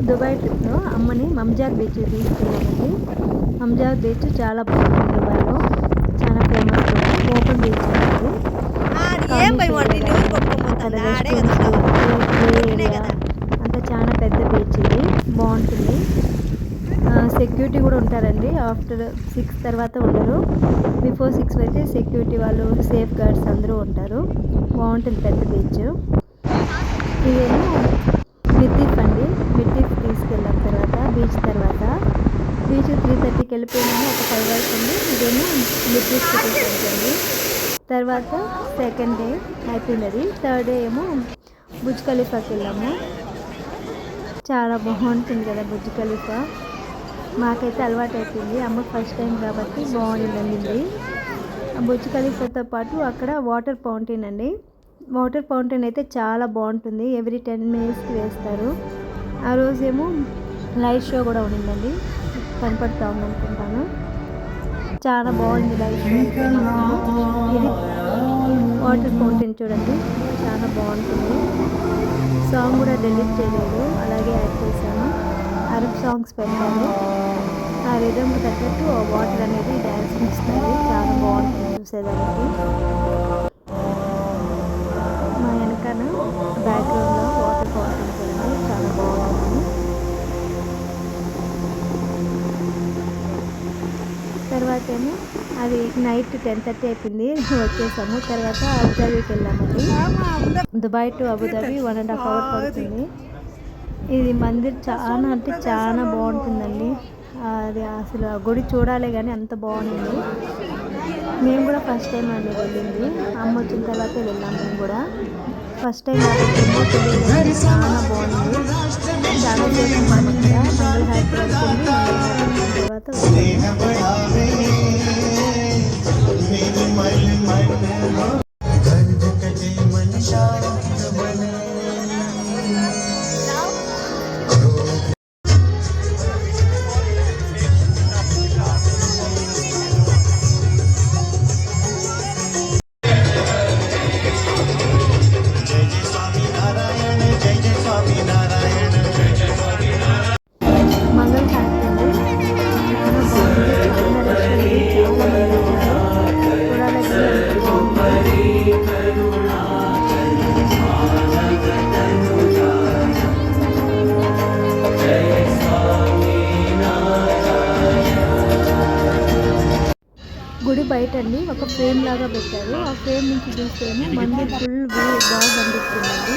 Dubai ట్రిప్లో అమ్మని మంజార్ beach తీసుకెళ్ళామండి. మంజార్ beach చాలా బాగుంటుంది. దుబాయ్లో చాలా ఫేమస్ కూడా. ఓపెన్ బీచ్ అనేది అంతా చాలా పెద్ద బీచ్ ఇది. బాగుంటుంది. సెక్యూరిటీ కూడా ఉంటారండి. ఆఫ్టర్ 6 తర్వాత ఉండరు. బిఫోర్ 6 అయితే సెక్యూరిటీ వాళ్ళు, సేఫ్ గార్డ్స్ అందరూ ఉంటారు. బాగుంటుంది పెద్ద బీచ్. ఇదేమో మిర్దీఫ్ అండి. మిర్దీఫ్ తీసుకెళ్ళాం తర్వాత బీచ్ 3:30కి వెళ్ళిపోయినాము. ఒక 5 వరకు ఉంది. ఇదేమో మిర్దీఫ్ తీసుకెళ్ళండి. తర్వాత సెకండ్ డే అయిపోయినది. థర్డ్ డే ఏమో బుర్జ్ ఖలీఫాకి వెళ్ళాము. చాలా బాగుంటుంది కదా బుర్జ్ ఖలీఫా. మాకైతే అలవాటు అయిపోయింది. అమ్మకి ఫస్ట్ టైం కాబట్టి బాగుండింది. బుర్జ్ ఖలీఫాతో పాటు అక్కడ వాటర్ ఫౌంటైన్ అండి. వాటర్ ఫౌంటైన్ అయితే చాలా బాగుంటుంది. ఎవ్రీ 10 minutesకి వేస్తారు. ఆ రోజేమో లైట్ షో కూడా ఉండిందండి. కనపడుతూ ఉందనుకుంటాను. చాలా బాగుంది లైట్ షో. ఇది వాటర్ ఫౌంటైన్ చూడండి, చాలా బాగుంటుంది. సాంగ్ కూడా డిలీట్ చేయలేదు, అలాగే యాడ్ చేశాను. అరబ్ సాంగ్స్ పెట్టాను. ఆ రిథమ్కి తగ్గట్టు ఆ వాటర్ అనేది డ్యాన్స్ ఇస్తాయి. చాలా బాగుంటుంది చూసేదానికి. మా వెనకాల బ్యాక్గ్రౌండ్లో వాటర్ ఫౌంటైన్ చూడండి, చాలా బాగుంటుంది. తర్వాత ఏమో అది నైట్ 10:30 అయిపోయింది. వచ్చేసాము. తర్వాత అబుదాబీకి వెళ్ళామండి. దుబాయ్ టు అబుదాబి 1.5 hours పడుతుంది. ఇది మందిర్ చాలా అంటే చాలా బాగుంటుందండి. అది అసలు ఆ గుడి చూడాలి కానీ అంత బాగుంది. మేము కూడా ఫస్ట్ టైం అండి వెళ్ళింది. అమ్మ వచ్చిన తర్వాత వెళ్ళాము. మేము కూడా ఫస్ట్ టైం కాబట్టి చాలా బాగుంది. చాలా సేపు మంగళ హారతి వరకు తర్వాత గుడి బయట అండి ఒక ఫ్రేమ్ లాగా పెట్టారు. ఆ ఫ్రేమ్ నుంచి చూస్తేనే మందిర్ ఫుల్ బాగా కనిపిస్తుందండి.